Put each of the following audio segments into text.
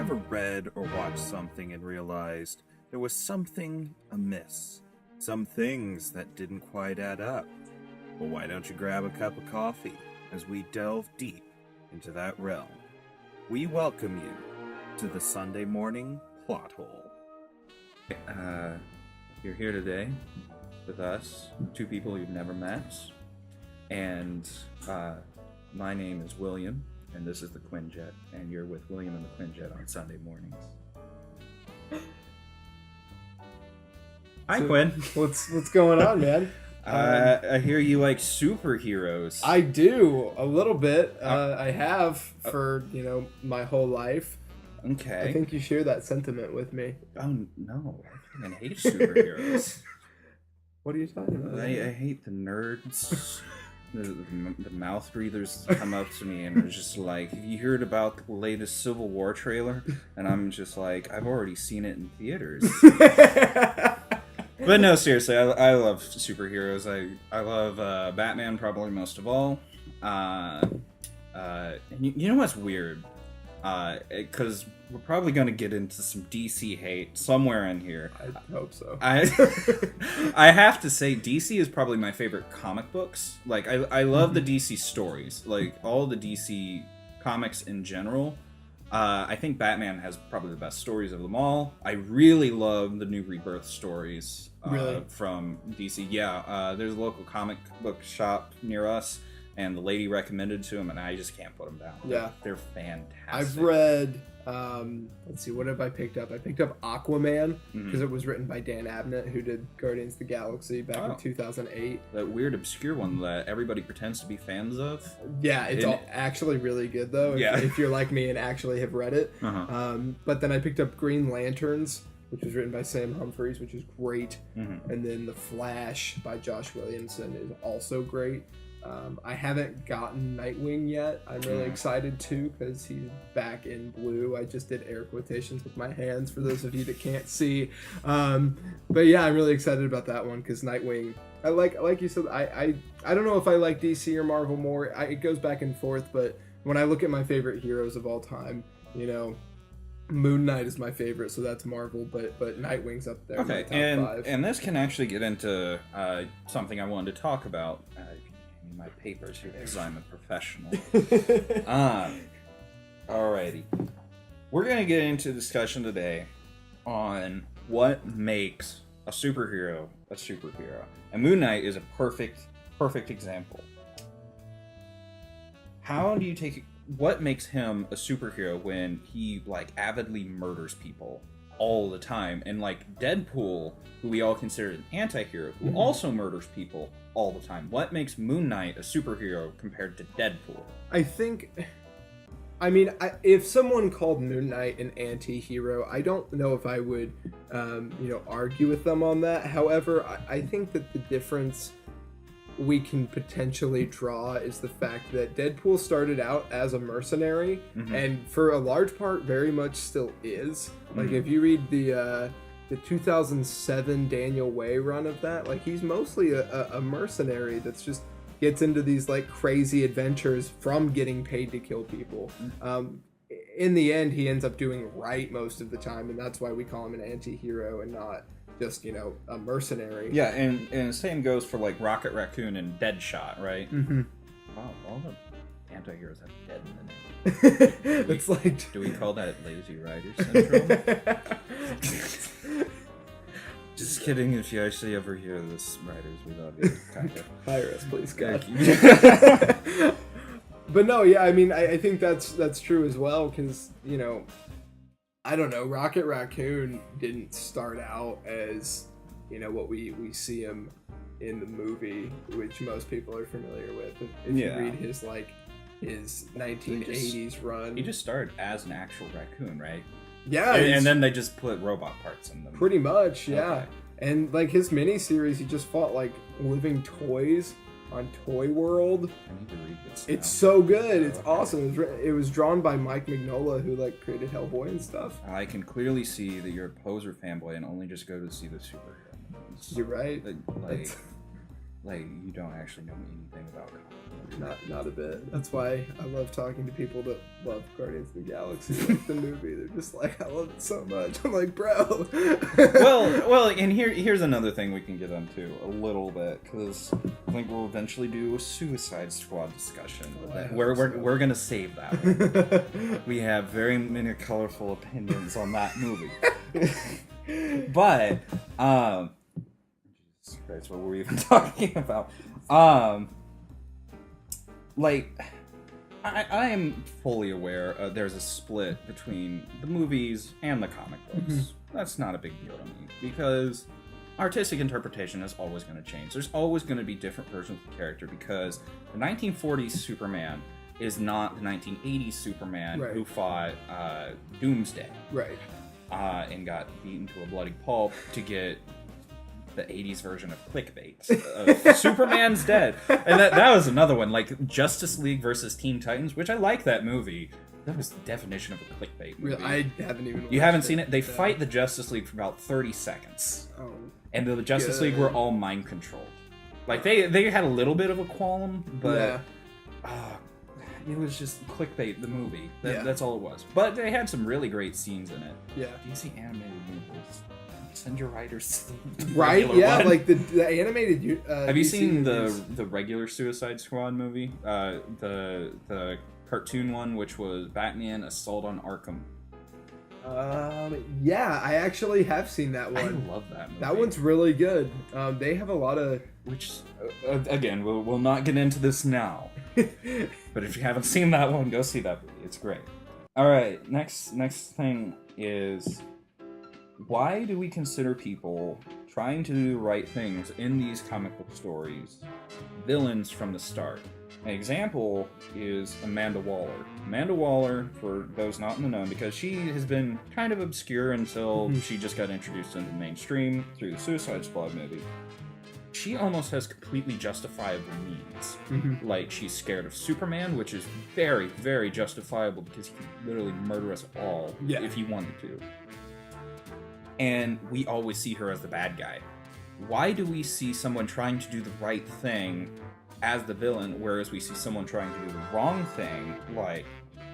ever read or watched something and realized there was something amiss? Some things that didn't quite add up? Well, why don't you grab a cup of coffee as we delve deep into that realm? We welcome you to the Sunday morning plot hole. You're here today with us, two people you've never met, and my name is William, and this is the QuinnJet, and you're with William and the QuinnJet on Sunday mornings. Hi, Quinn. What's going on, man? I hear you like superheroes. I do a little bit. I have for my whole life. Okay. I think you share that sentiment with me. Oh no, I fucking hate superheroes. What are you talking about? I hate the nerds. The mouth breathers come up to me and are just like, have you heard about the latest Civil War trailer? And I'm just like, I've already seen it in theaters. But no, seriously, I love superheroes. I love Batman probably most of all. You know what's weird? Because we're probably going to get into some DC hate somewhere in here. I hope so. I have to say, DC is probably my favorite comic books. Like, I love the DC stories. Like, all the DC comics in general. I think Batman has probably the best stories of them all. I really love the new Rebirth stories from DC. Yeah, there's a local comic book shop near us, and the lady recommended to him, and I just can't put them down. Yeah. They're fantastic. I've read, let's see, what have I picked up? I picked up Aquaman, because it was written by Dan Abnett, who did Guardians of the Galaxy back in 2008. That weird, obscure one that everybody pretends to be fans of. Yeah, it's actually really good, though, if you're like me and actually have read it. But then I picked up Green Lanterns, which was written by Sam Humphries, which is great. And then The Flash by Josh Williamson is also great. I haven't gotten Nightwing yet. I'm really excited too because he's back in blue. I just did air quotations with my hands for those of you that can't see. But yeah, I'm really excited about that one because Nightwing, I like you said, I don't know if I like DC or Marvel more. It goes back and forth, but when I look at my favorite heroes of all time, Moon Knight is my favorite, so that's Marvel, but Nightwing's up there. Okay, in my top 5. And this can actually get into something I wanted to talk about. My papers here because I'm a professional. Alrighty. We're going to get into a discussion today on what makes a superhero a superhero. And Moon Knight is a perfect example. How do you take what makes him a superhero when he avidly murders people all the time, and Deadpool, who we all consider an anti-hero, who also murders people all the time? What makes Moon Knight a superhero compared to Deadpool? If someone called Moon Knight an anti-hero, I don't know if I would, argue with them on that. However, I think that the difference we can potentially draw is the fact that Deadpool started out as a mercenary, and for a large part very much still is. If you read the 2007 Daniel Way run of that, he's mostly a mercenary that's just gets into these crazy adventures from getting paid to kill people. In the end, he ends up doing right most of the time, and that's why we call him an anti-hero and not just a mercenary. Yeah, and the same goes for Rocket Raccoon and Deadshot, right? Wow, all the anti-heroes have dead in the name. It's do we call that Lazy Rider syndrome? Just kidding. If you actually ever hear this, writers, we love you. Kind of. Hire us, please, God. But no, yeah, I think that's true as well, because I don't know, Rocket Raccoon didn't start out as what we see him in the movie, which most people are familiar with. If you read his 1980s run, he just started as an actual raccoon, right? Yeah, and then they just put robot parts in them. Pretty much, yeah. Okay. And his miniseries, he just fought living toys on Toy World. I need to read this. It's so good. It's awesome. It was drawn by Mike Mignola, who created Hellboy and stuff. I can clearly see that you're a poser fanboy and only just go to see the superhero movies. You're right. You don't actually know anything about comic not a bit. That's why I love talking to people that love Guardians of the Galaxy, like the movie. They're just like, I love it so much. I'm like, bro. well, and here's another thing we can get into a little bit, because I think we'll eventually do a Suicide Squad discussion. We're gonna save that one. We have very many colorful opinions on that movie. But Jesus Christ, what were we even talking about? Like, I am fully aware there's a split between the movies and the comic books. Mm-hmm. That's not a big deal to me, because artistic interpretation is always going to change. There's always going to be different versions of the character, because the 1940s Superman is not the 1980s Superman who fought Doomsday. Right. And got beaten to a bloody pulp to get the 80s version of clickbait. Superman's dead. And that was another one, like Justice League versus Teen Titans, which I like that movie. That was the definition of a clickbait movie. Really? I haven't even watched You haven't seen it? They fight the Justice League for about 30 seconds. Oh. And the Justice League were all mind controlled. Like, they had a little bit of a qualm, but it was just clickbait, the movie. That's all it was. But they had some really great scenes in it. Yeah. DC animated movies. Send your writers to the right? Yeah, one. like the animated. Have you DC seen movies. the regular Suicide Squad movie? The cartoon one, which was Batman Assault on Arkham. Yeah, I actually have seen that one. I love that movie. That one's really good. They have a lot of... Which, again, we'll not get into this now. But if you haven't seen that one, go see that movie. It's great. Alright, next thing is... Why do we consider people trying to do the right things in these comic book stories villains from the start? An example is Amanda Waller. Amanda Waller, for those not in the know, because she has been kind of obscure until she just got introduced into the mainstream through the Suicide Squad movie. She almost has completely justifiable needs. Mm-hmm. Like, she's scared of Superman, which is very, very justifiable, because he could literally murder us all if he wanted to. And we always see her as the bad guy. Why do we see someone trying to do the right thing as the villain, whereas we see someone trying to do the wrong thing, like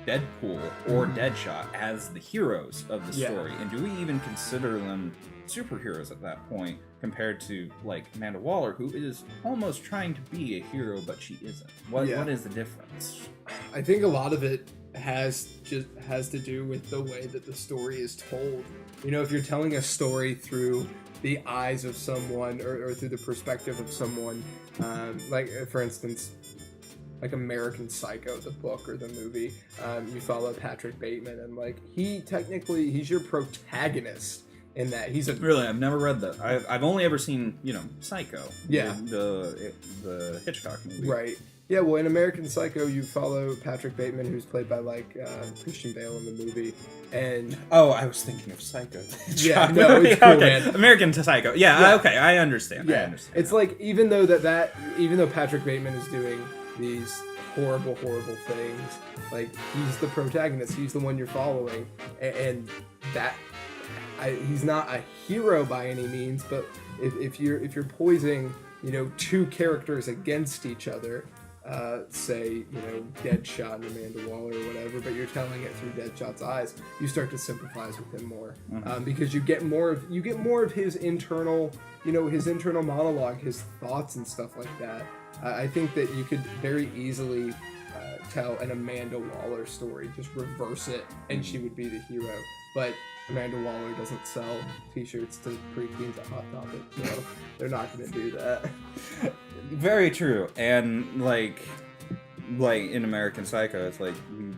Deadpool or Deadshot, as the heroes of the story? And do we even consider them superheroes at that point, compared to, like, Amanda Waller, who is almost trying to be a hero, but she isn't? What is the difference? I think a lot of it has to do with the way that the story is told. You know, if you're telling a story through the eyes of someone or through the perspective of someone, like, for instance, like American Psycho, the book or the movie, you follow Patrick Bateman, and, like, he's your protagonist in that. Really, I've never read that. I've only ever seen, Psycho. Yeah. The Hitchcock movie. Right. Yeah, well, in American Psycho, you follow Patrick Bateman, who's played by, like, Christian Bale in the movie, and... Oh, I was thinking of Psycho. Yeah, no, it's cool, okay. man. American Psycho. Yeah, okay, I understand. Yeah. I understand. It's like, even though Patrick Bateman is doing these horrible, horrible things, like, he's the protagonist, he's the one you're following, and that... he's not a hero by any means, but if you're poising, two characters against each other... say, Deadshot and Amanda Waller or whatever, but you're telling it through Deadshot's eyes, you start to sympathize with him more, because you get more of his internal, his internal monologue, his thoughts and stuff like that. I think that you could very easily tell an Amanda Waller story, just reverse it, and she would be the hero. But Amanda Waller doesn't sell t-shirts to preteens at Hot Topic, so they're not going to do that. Very true. And like in American Psycho, it's like, you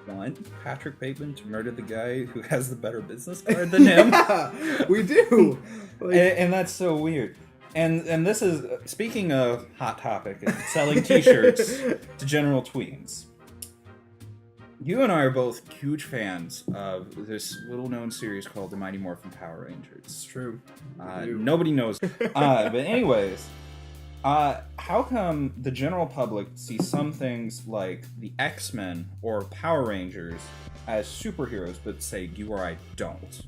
want Patrick Bateman to murder the guy who has the better business card than him? Yeah, we do. And that's so weird. And this is, speaking of Hot Topic and selling t-shirts to general tweens. You and I are both huge fans of this little-known series called The Mighty Morphin Power Rangers. It's true. Nobody knows. But anyways, how come the general public sees some things like the X-Men or Power Rangers as superheroes, but say you or I don't?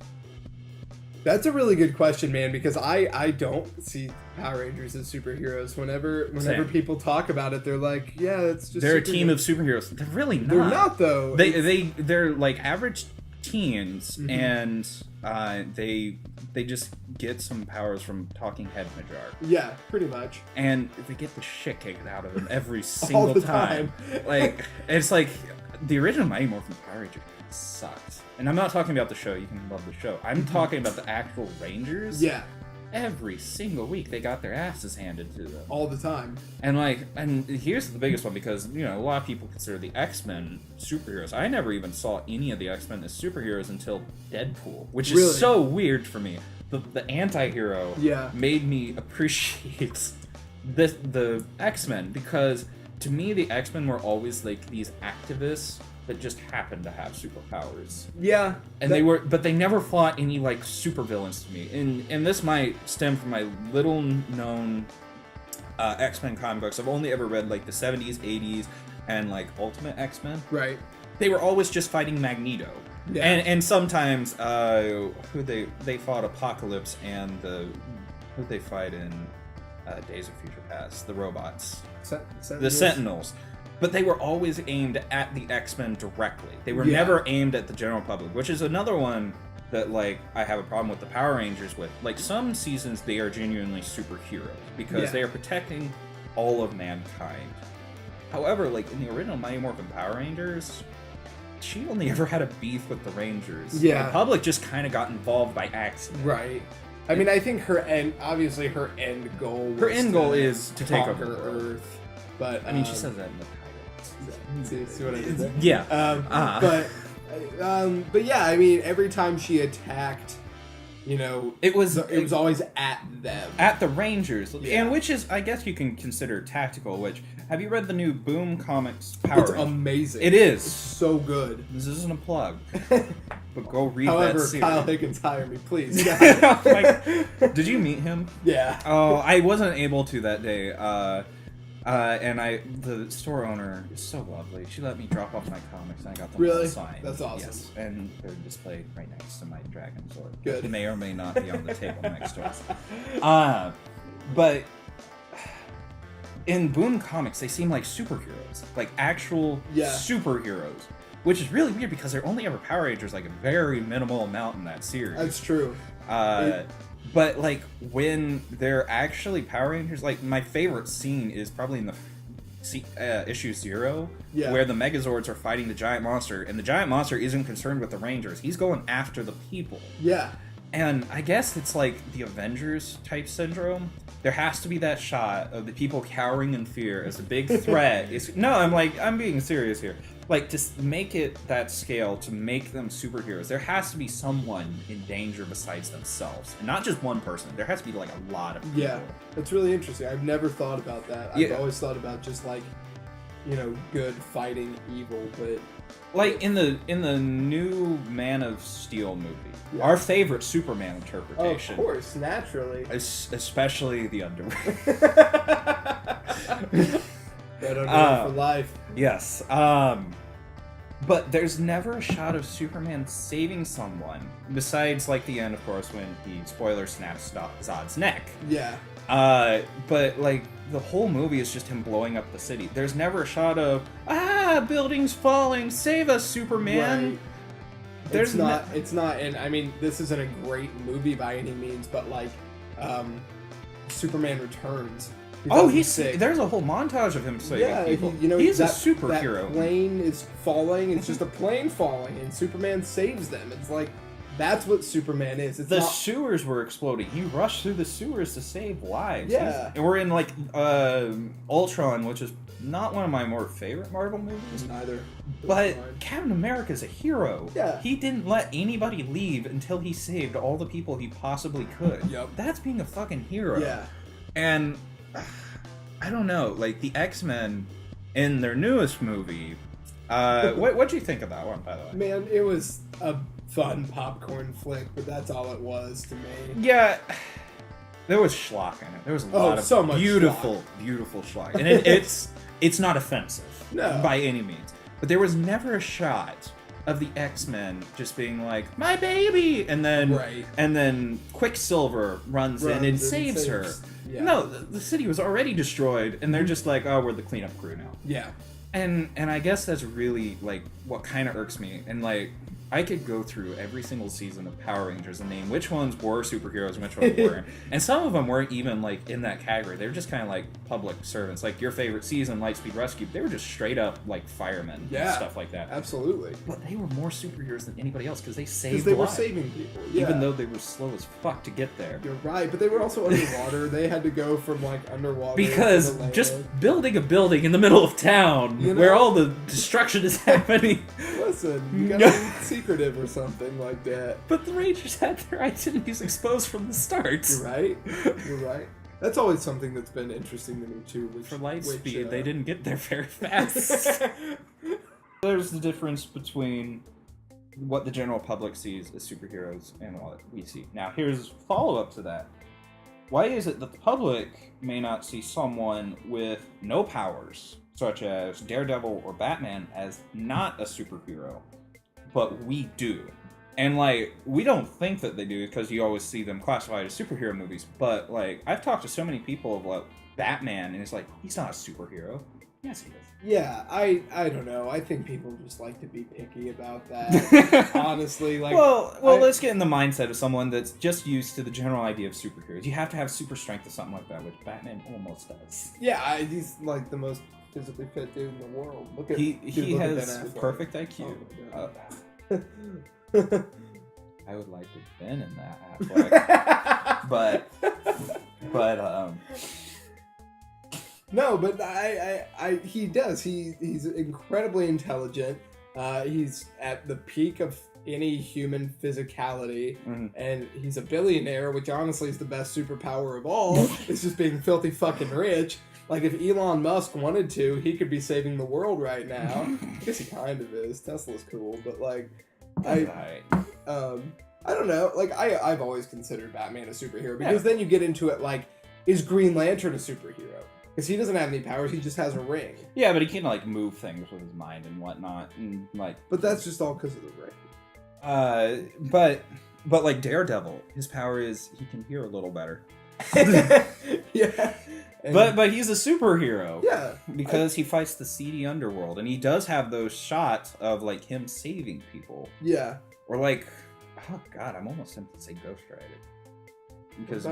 That's a really good question, man, because I don't see Power Rangers as superheroes. Whenever people talk about it, they're like, yeah, it's just they're a team of superheroes. They're really not. They're not, though. They're like average teens, and they just get some powers from talking head Major. Yeah, pretty much. And they get the shit kicked out of them every single time. Like, it's like the original Mighty Morphin Power Rangers sucked. And I'm not talking about the show. You can love the show. I'm talking about the actual Rangers. Yeah. Every single week they got their asses handed to them. All the time. And here's the biggest one, because, you know, a lot of people consider the X-Men superheroes. I never even saw any of the X-Men as superheroes until Deadpool, which is so weird for me. The anti-hero made me appreciate the X-Men, because to me the X-Men were always like these activists that just happened to have superpowers. Yeah. And they never fought any like supervillains to me. And this might stem from my little known X-Men comic books. I've only ever read like the 70s, 80s, and like Ultimate X-Men. Right. They were always just fighting Magneto. Yeah. And sometimes they fought Apocalypse and who'd they fight in Days of Future Past? The robots. The Sentinels. But they were always aimed at the X-Men directly. They were never aimed at the general public, which is another one that, like, I have a problem with the Power Rangers with. Like, some seasons they are genuinely superheroes because they are protecting all of mankind. However, like, in the original Mighty Morphin Power Rangers, she only ever had a beef with the Rangers. Yeah. The public just kind of got involved by accident. Right. I mean, I think her end goal is to take over Earth. But I mean, she says that in the title. See what I did there? Yeah. But yeah, I mean, every time she attacked, you know, it was always at them, at the Rangers, and which is, I guess, you can consider tactical. Which, have you read the new Boom Comics Power Rangers? It's amazing. It is. It's so good. This isn't a plug, but go read that series. Kyle Higgins, hire me, please. Did you meet him? Yeah. Oh, I wasn't able to that day. And the store owner is so lovely. She let me drop off my comics, and I got them all signed. That's awesome. Yes, and they're displayed right next to my Dragon Sword. Good. It may or may not be on the table next to us. But in Boom Comics, they seem like superheroes, like actual superheroes, which is really weird because they're only ever Power Rangers like a very minimal amount in that series. That's true. But, like, when they're actually Power Rangers, like, my favorite scene is probably in the issue 0, where the Megazords are fighting the giant monster, and the giant monster isn't concerned with the Rangers. He's going after the people. Yeah. And I guess it's like the Avengers type syndrome. There has to be that shot of the people cowering in fear as a big threat. I'm being serious here. Like, to make it that scale, to make them superheroes, there has to be someone in danger besides themselves. And not just one person. There has to be, like, a lot of people. Yeah, that's really interesting. I've never thought about that. I've always thought about just, like, you know, good fighting evil, but... Like, in the new Man of Steel movie, our favorite Superman interpretation. Of course, naturally. Especially the underwear. Red underwear for life. Yes. But there's never a shot of Superman saving someone, besides, like, the end, of course, when he, spoiler, snaps Zod's neck. Yeah. But, like, the whole movie is just him blowing up the city. There's never a shot of, buildings falling, save us, Superman! Right. It's not, and I mean, this isn't a great movie by any means, but, like, Superman Returns. There's a whole montage of him saving people. He's a superhero. That plane is falling. It's just a plane falling, and Superman saves them. It's like, that's what Superman is. It's sewers were exploding. He rushed through the sewers to save lives. Yeah. And we're in, like, Ultron, which is not one of my more favorite Marvel movies. Neither. But Captain America's a hero. Yeah. He didn't let anybody leave until he saved all the people he possibly could. Yep. That's being a fucking hero. Yeah. And I don't know, like, the X-Men in their newest movie, what'd you think of that one, by the way? Man, it was a fun popcorn flick, but that's all it was to me. Yeah, there was schlock in it. There was a lot of beautiful schlock. And it's not offensive by any means. But there was never a shot of the X-Men just being like, my baby, and then Quicksilver runs in and saves her. Yeah. No, the city was already destroyed, and they're just like, oh, we're the cleanup crew now. Yeah. And I guess that's really, like, what kind of irks me. And, like, I could go through every single season of Power Rangers and name which ones were superheroes and which ones weren't. And some of them weren't even, like, in that category. They were just kind of, like, public servants. Like, your favorite season, Lightspeed Rescue, they were just straight up, like, firemen and stuff like that. Absolutely. But they were more superheroes than anybody else because they saved lives. Because they were saving people. Yeah. Even though they were slow as fuck to get there. You're right, but they were also underwater. They had to go from, like, underwater because just building a building in the middle of town where all the destruction is happening. Listen, you gotta be secretive or something like that. But the Rangers had their identities exposed from the start. You're right. You're right. That's always something that's been interesting to me too. For Lightspeed, they didn't get there very fast. There's the difference between what the general public sees as superheroes and what we see. Now, here's follow-up to that. Why is it that the public may not see someone with no powers, such as Daredevil or Batman, as not a superhero, but we do? And, like, we don't think that they do because you always see them classified as superhero movies. But, like, I've talked to so many people about Batman, and it's like, he's not a superhero. Yes, he is. Yeah, I don't know. I think people just like to be picky about that. Honestly, like... Well, let's get in the mindset of someone that's just used to the general idea of superheroes. You have to have super strength or something like that, which Batman almost does. Yeah, he's, like, the most physically fit dude in the world. He has perfect IQ. Oh, I would like to have been in that Affleck. but no, but I he does. He's incredibly intelligent. He's at the peak of any human physicality, and he's a billionaire, which honestly is the best superpower of all. It's just being filthy fucking rich. Like, if Elon Musk wanted to, he could be saving the world right now. I guess he kind of is. Tesla's cool, but, like, I don't know. Like, I've always considered Batman a superhero, because then you get into it, like, is Green Lantern a superhero? Because he doesn't have any powers, he just has a ring. Yeah, but he can, like, move things with his mind and whatnot, and, like... But that's just all because of the ring. But, like, Daredevil, his power is he can hear a little better. Yeah. But he's a superhero. Yeah. Because he fights the seedy underworld. And he does have those shots of, like, him saving people. Yeah. Or, like... Oh, God, I'm almost tempted to say Ghost Rider. Because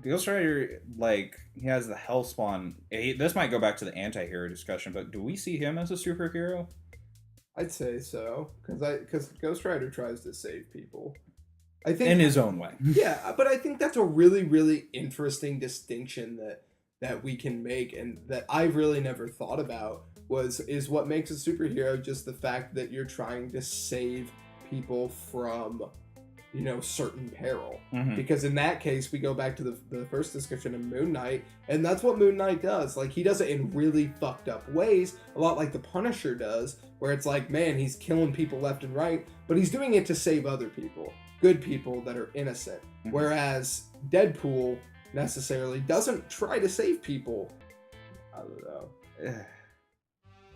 Ghost Rider, like, he has the Hellspawn. This might go back to the anti-hero discussion, but do we see him as a superhero? I'd say so. Because Ghost Rider tries to save people. I think in his own way. Yeah, but I think that's a really, really interesting distinction that we can make, and that I've really never thought about is what makes a superhero just the fact that you're trying to save people from, you know, certain peril. Because in that case, we go back to the first discussion of Moon Knight, and that's what Moon Knight does. Like, he does it in really fucked up ways, a lot like the Punisher does, where it's like, man, he's killing people left and right, but he's doing it to save other people, good people that are innocent. Whereas Deadpool necessarily doesn't try to save people. I don't know.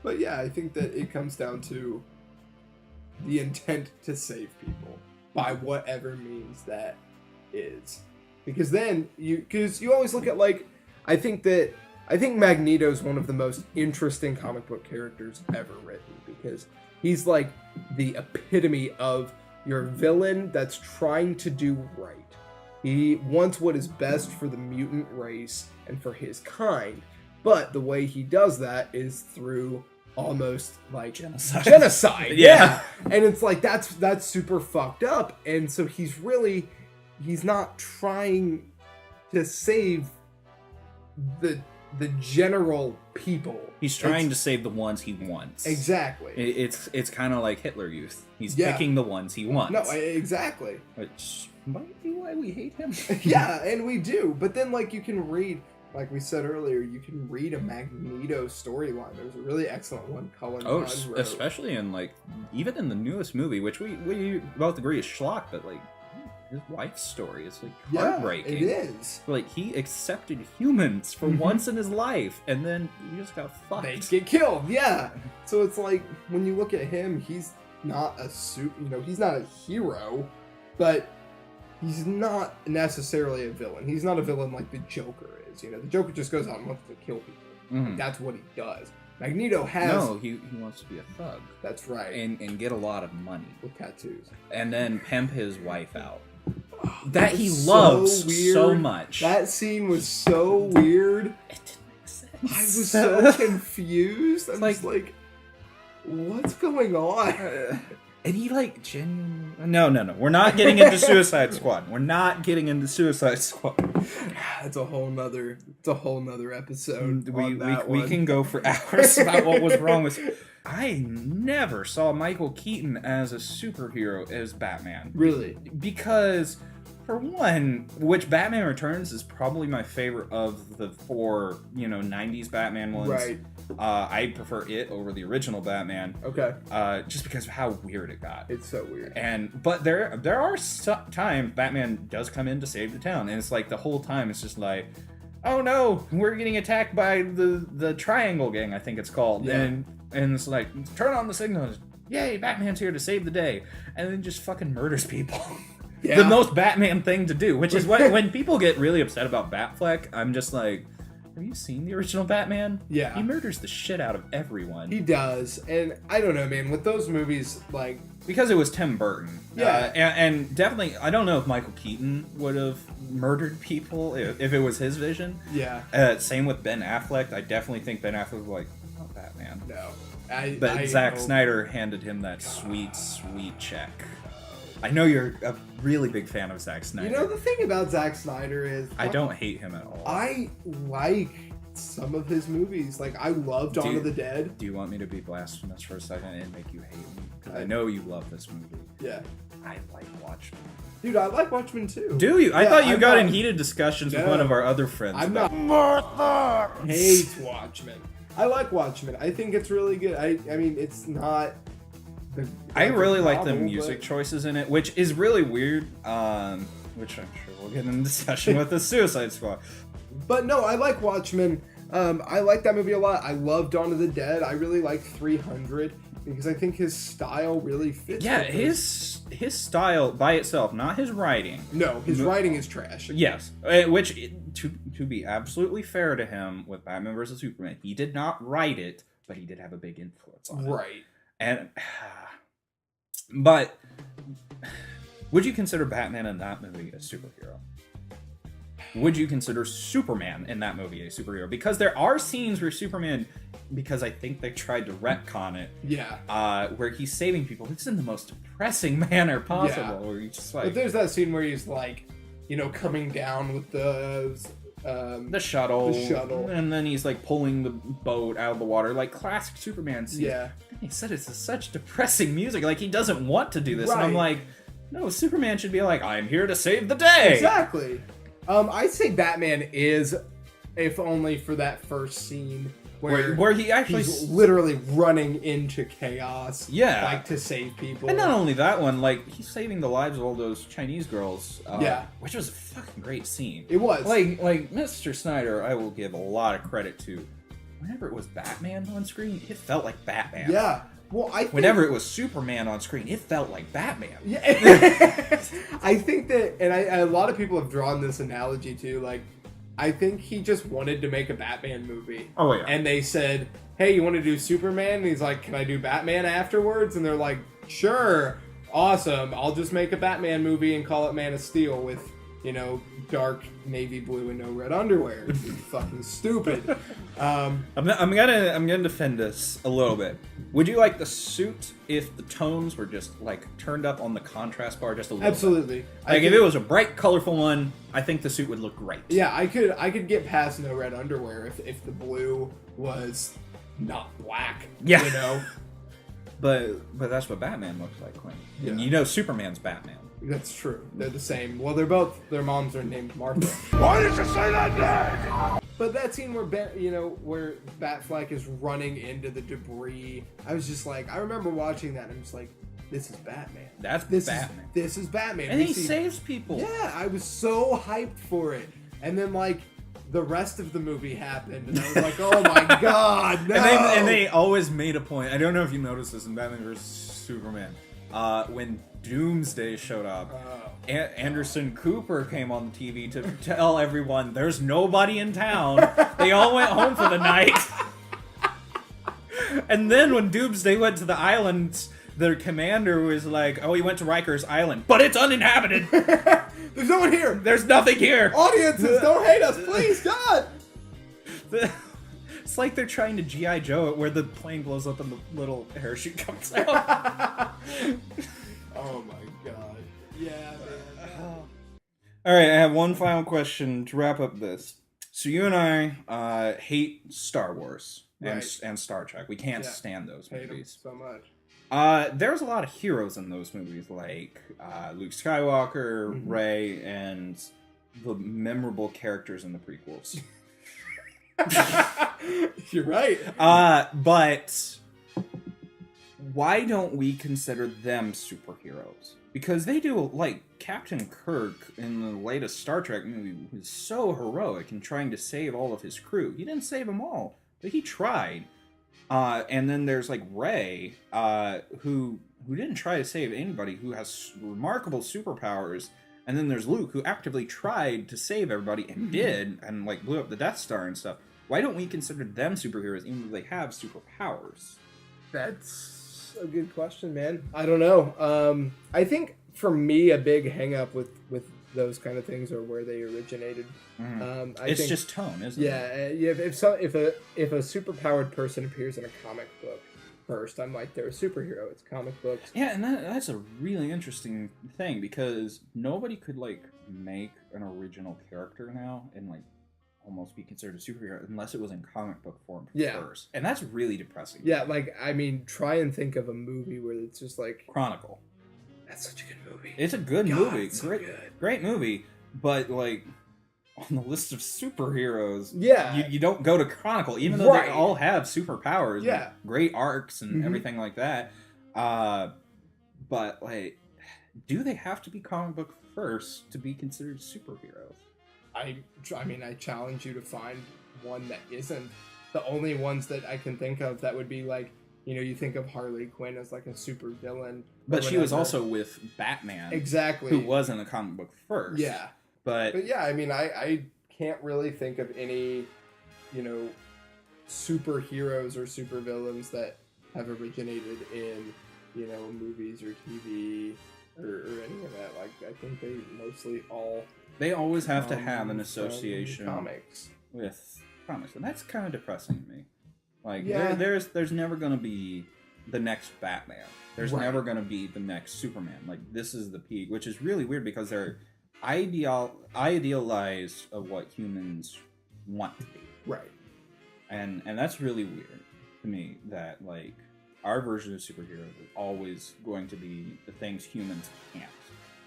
But yeah, I think that it comes down to the intent to save people by whatever means that is. Because then you always look at, like, I think Magneto's one of the most interesting comic book characters ever written, because he's like the epitome of your villain that's trying to do right. He wants what is best for the mutant race and for his kind, but the way he does that is through almost like genocide. Yeah. And it's like that's super fucked up, and so he's not trying to save the general people. He's trying to save the ones he wants. Exactly. It's kind of like Hitler Youth. He's picking the ones he wants. No, exactly. Which might be why we hate him. Yeah, and we do. But then, like, you can read, like we said earlier, you can read a Magneto storyline. There's a really excellent one Cullen Bunn wrote. Especially in, like, even in the newest movie, which we both agree is schlock, but, like, his wife's story is, like, heartbreaking. It is. Like, he accepted humans for once in his life, and then he just got fucked. They get killed, yeah. So it's like, when you look at him, he's not a he's not a hero, but he's not necessarily a villain. He's not a villain like the Joker is. The Joker just goes out and wants to kill people. Mm-hmm. That's what he does. Magneto has... No, he wants to be a thug. That's right. And get a lot of money. With tattoos. And then pimp his wife out. That he loves so much. That scene was so weird. It didn't make sense. I was so confused. I'm just like, what's going on? And he genuinely... No. We're not getting into Suicide Squad. We're not getting into Suicide Squad. It's a whole nother episode. We can go for hours about what was wrong with... I never saw Michael Keaton as a superhero as Batman. Really? Because, for one, which Batman Returns is probably my favorite of the 4, 90s Batman ones. Right. I prefer it over the original Batman. Okay. Just because of how weird it got. It's so weird. But there are times Batman does come in to save the town, and it's the whole time it's just like, oh no, we're getting attacked by the Triangle Gang, I think it's called. Yeah. And it's like, turn on the signals. Yay, Batman's here to save the day. And then just fucking murders people. Yeah. The most Batman thing to do, which is when people get really upset about Batfleck, I'm just like, have you seen the original Batman? Yeah. He murders the shit out of everyone. He does. And I don't know, man, with those movies, because it was Tim Burton. Yeah. And definitely, I don't know if Michael Keaton would have murdered people if it was his vision. Yeah. Same with Ben Affleck. I definitely think Ben Affleck was like, I'm not Batman. No. But Zack Snyder handed him that sweet check. I know you're a really big fan of Zack Snyder. The thing about Zack Snyder is... I don't hate him at all. I like some of his movies. I love Dawn of the Dead. Do you want me to be blasphemous for a second and make you hate me? Because I know you love this movie. Yeah. I like Watchmen. Dude, I like Watchmen too. Do you? I thought you got in heated discussions with one of our other friends. I'm not... Martha! Hates Watchmen. I like Watchmen. I think it's really good. I mean, it's not... I really like the music choices in it, which is really weird, which I'm sure we'll get in discussion with the Suicide Squad. But no, I like Watchmen. I like that movie a lot. I love Dawn of the Dead. I really like 300 because I think his style really fits. Yeah, his style by itself, not his writing. No, his writing is trash. Yes, which to be absolutely fair to him with Batman vs Superman, he did not write it, but he did have a big influence on it. Right. And but would you consider Batman in that movie a superhero? Would you consider Superman in that movie a superhero? Because there are scenes where Superman, because I think they tried to retcon it, where he's saving people. It's in the most depressing manner possible. Yeah. Where he's just but there's that scene where he's coming down with the shuttle, and then he's pulling the boat out of the water, classic Superman scene. Yeah. He said it's such depressing music, he doesn't want to do this, right. and I'm like, no, Superman should be I'm here to save the day. Exactly. I'd say Batman is, if only for that first scene where he actually he's literally running into chaos, to save people. And not only that one, he's saving the lives of all those Chinese girls. Which was a fucking great scene. It was. Mr. Snyder, I will give a lot of credit to. Whenever it was Batman on screen, it felt like Batman. Yeah. Well, whenever it was Superman on screen, it felt like Batman. Yeah. I think that, and a lot of people have drawn this analogy too. I think he just wanted to make a Batman movie. Oh yeah. And they said, "Hey, you want to do Superman?" And he's like, "Can I do Batman afterwards?" And they're like, "Sure, awesome. I'll just make a Batman movie and call it Man of Steel with, dark navy blue and no red underwear." It's fucking stupid. I'm gonna defend this a little bit. Would you like the suit if the tones were just turned up on the contrast bar just a little Absolutely. bit? If it was a bright, colorful one, I think the suit would look great. Yeah, I could get past no red underwear if the blue was not black. Yeah. But that's what Batman looks like, Quinn. Yeah. And Superman's Batman. That's true. They're the same. Well, their moms are named Martha. Why did you say that name? But that scene where where Batfleck is running into the debris, I was just I remember watching that and I'm just this is Batman. This Batman. This is Batman. And he saves people. Yeah, I was so hyped for it. And then the rest of the movie happened, and I was oh my god, no! And they always made a point. I don't know if you noticed this in Batman vs Superman. When Doomsday showed up, Anderson Cooper came on the TV to tell everyone there's nobody in town. They all went home for the night. And then when Doomsday went to the island, their commander was like, oh, he went to Riker's Island, but it's uninhabited. There's no one here. There's nothing here. Audiences, don't hate us, please, God. It's like they're trying to G.I. Joe it where the plane blows up and the little parachute comes out. Oh my god. Yeah, man. Alright, I have one final question to wrap up this. So you and I hate Star Wars and Star Trek. We can't stand those movies. Hate them so much. There's a lot of heroes in those movies, like Luke Skywalker, Rey, and the memorable characters in the prequels. You're right. But why don't we consider them superheroes? Because they do, like, Captain Kirk in the latest Star Trek movie was so heroic in trying to save all of his crew. He didn't save them all, but he tried. And then there's, like, Rey, who didn't try to save anybody, who has remarkable superpowers. And then there's Luke, who actively tried to save everybody and did, and, like, blew up the Death Star and stuff. Why don't we consider them superheroes even though they have superpowers? That's a good question, man. I don't know. I think for me, a big hang-up with those kind of things are where they originated. It's think, just tone, isn't it? Yeah. If a superpowered person appears in a comic book first, I'm like, they're a superhero. It's comic books. Yeah, and that's a really interesting thing because nobody could like make an original character now and like almost be considered a superhero unless it was in comic book form first. And that's really depressing. Yeah, like, I mean, try and think of a movie where it's just like... Chronicle. That's such a good movie. It's a good movie. So good. Great movie. But, like, on the list of superheroes, you don't go to Chronicle, even though they all have superpowers. Yeah. Great arcs and everything like that. But, like, do they have to be comic book first to be considered superheroes? I mean, I challenge you to find one that isn't. The only ones that I can think of that would be like, you know, you think of Harley Quinn as like a super villain. But she was also with Batman. Exactly. Who was in the comic book first. Yeah. But yeah, I mean, I can't really think of any, you know, superheroes or supervillains that have originated in, you know, movies or TV or any of that. Like, I think they mostly all... They always have to have an association with comics, and that's kind of depressing to me. Like, there's never going to be the next Batman. There's never going to be the next Superman. Like, this is the peak, which is really weird because they're idealized of what humans want to be. Right. And that's really weird to me that, like, our version of superheroes is always going to be the things humans can't.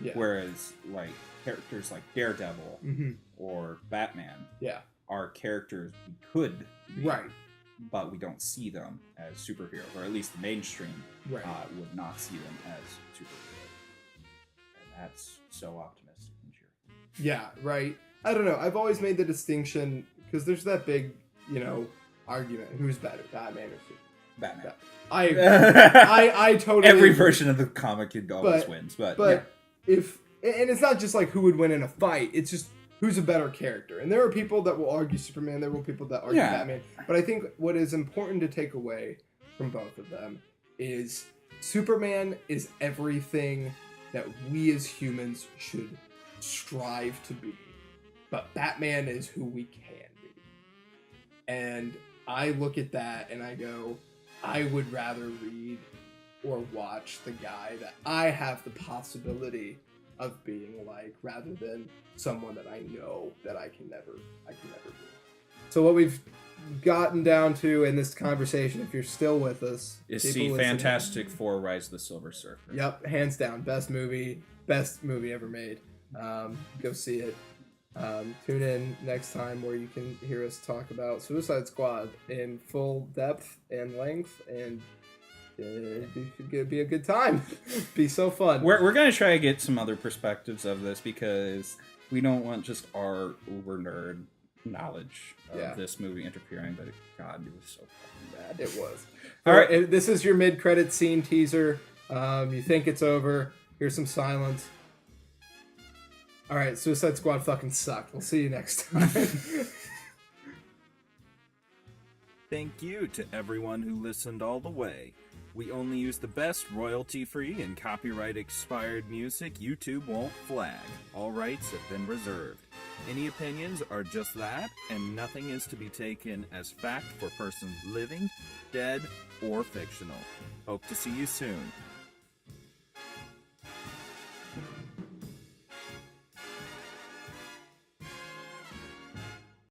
Yeah. Whereas, like, characters like Daredevil or Batman are characters we could be, but we don't see them as superheroes, or at least the mainstream would not see them as superheroes. And that's so optimistic and cheerful. Yeah, right. I don't know. I've always made the distinction, because there's that big, you know, argument. Who's better, Batman or Superman? Batman. I totally Every agree. version of the comic always wins, but if, and it's not just like who would win in a fight, it's just who's a better character. And there are people that will argue Superman, there will be people that argue Batman. But I think what is important to take away from both of them is Superman is everything that we as humans should strive to be. But Batman is who we can be. And I look at that and I go, I would rather read or watch the guy that I have the possibility of being like, rather than someone that I know that I can never be. So what we've gotten down to in this conversation, if you're still with us, is see Fantastic Four: Rise of the Silver Surfer. Yep, hands down, best movie ever made. Go see it. Tune in next time where you can hear us talk about Suicide Squad in full depth and length, and it'd be a good time. Be so fun. We're gonna try to get some other perspectives of this because we don't want just our uber nerd knowledge of this movie interfering. But God, it was so fucking bad. It was. All right, this is your mid-credit scene teaser. You think it's over. Here's some silence. All right, Suicide Squad fucking sucked. We'll see you next time. Thank you to everyone who listened all the way. We only use the best royalty-free and copyright-expired music YouTube won't flag. All rights have been reserved. Any opinions are just that, and nothing is to be taken as fact for persons living, dead, or fictional. Hope to see you soon.